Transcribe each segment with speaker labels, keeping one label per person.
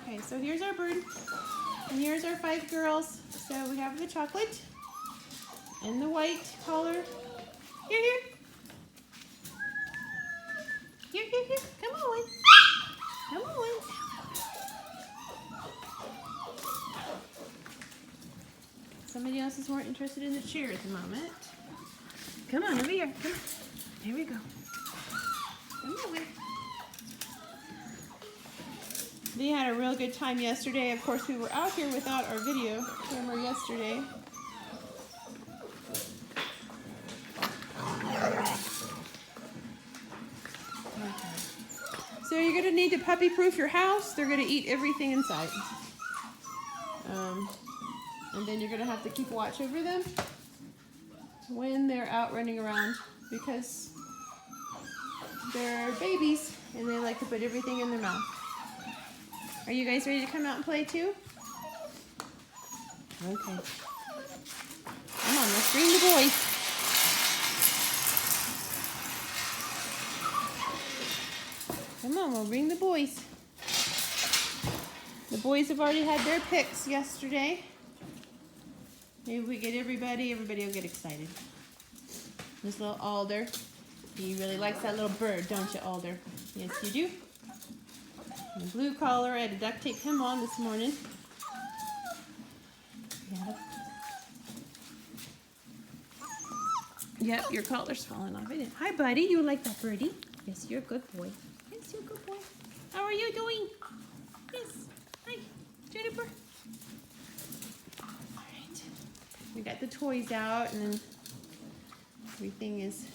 Speaker 1: Okay, so here's our bird. And here's our 5 girls. So we have the chocolate and the white collar. Here, here. Here, here, here. Come on. Come on. Somebody else is more interested in the chair at the moment. Come on, over here. Come on. Here we go. Come over. They had a real good time yesterday. Of course, we were out here without our video camera yesterday. Okay. So you're going to need to puppy-proof your house. They're going to eat everything inside. And then you're going to have to keep watch over them when they're out running around because they're babies and they like to put everything in their mouth. Are you guys ready to come out and play too? Okay. Come on, let's bring the boys. Come on, we'll bring the boys. The boys have already had their picks yesterday. Maybe we get everybody will get excited. This little Alder, he really likes that little bird, don't you, Alder? Yes, you do. And the blue collar, I had to duct tape him on this morning. Yeah. Yep, your collar's falling off. Hi, buddy. You like that birdie? Yes, you're a good boy. Yes, you're a good boy. How are you doing? Yes. Hi, Jennifer. All right. We got the toys out, and then everything is...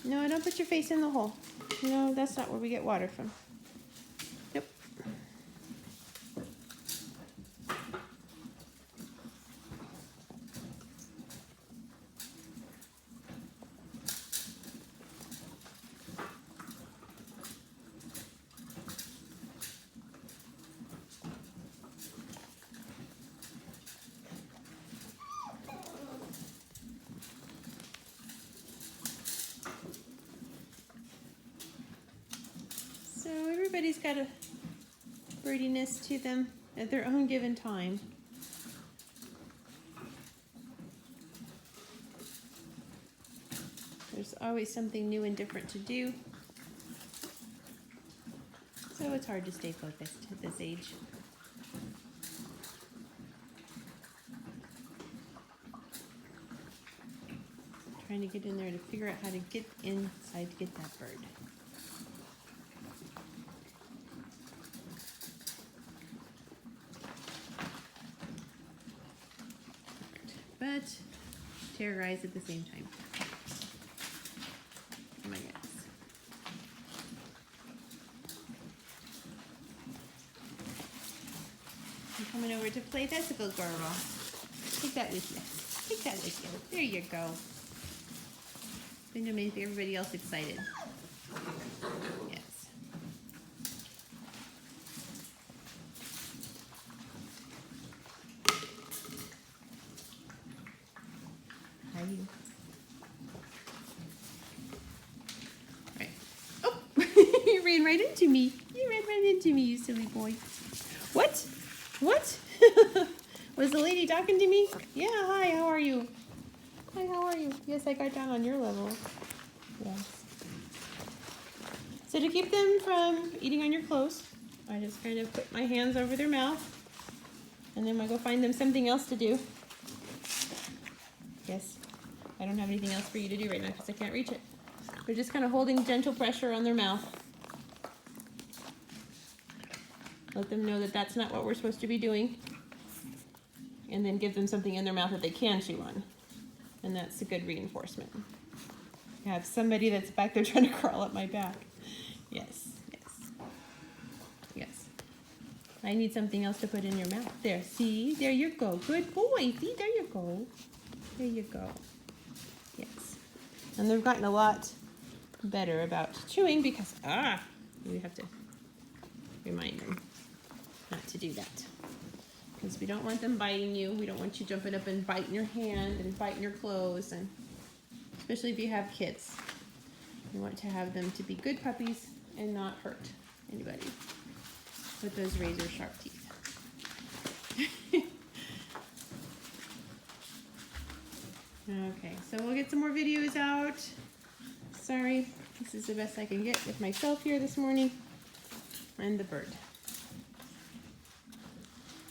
Speaker 1: No, don't put your face in the hole. No, that's not where we get water from. Nope. So everybody's got a birdiness to them at their own given time. There's always something new and different to do. So it's hard to stay focused at this age. Trying to get in there to figure out how to get inside to get that bird. But terrorize at the same time. Oh my goodness. I'm coming over to play Vesicle Girl. Take that with you. Take that with you. There you go. I think it'll make everybody else excited. Yes. You. Right. Oh, you ran right into me. You ran right into me, you silly boy. What? What? Was the lady talking to me? Yeah, hi, how are you? Hi, how are you? Yes, I got down on your level. Yes. So to keep them from eating on your clothes, I just kind of put my hands over their mouth, and then I go find them something else to do. Yes. I don't have anything else for you to do right now because I can't reach it. We're just kind of holding gentle pressure on their mouth. Let them know that that's not what we're supposed to be doing. And then give them something in their mouth that they can chew on. And that's a good reinforcement. I have somebody that's back there trying to crawl up my back. Yes, yes, yes. I need something else to put in your mouth. There, see? There you go. Good boy. See? There you go. There you go. Yes. And they've gotten a lot better about chewing because, we have to remind them not to do that. Because we don't want them biting you. We don't want you jumping up and biting your hand and biting your clothes, and especially if you have kids. You want to have them to be good puppies and not hurt anybody. with those razor sharp teeth. Okay, so we'll get some more videos out. Sorry, this is the best I can get with myself here this morning and the bird.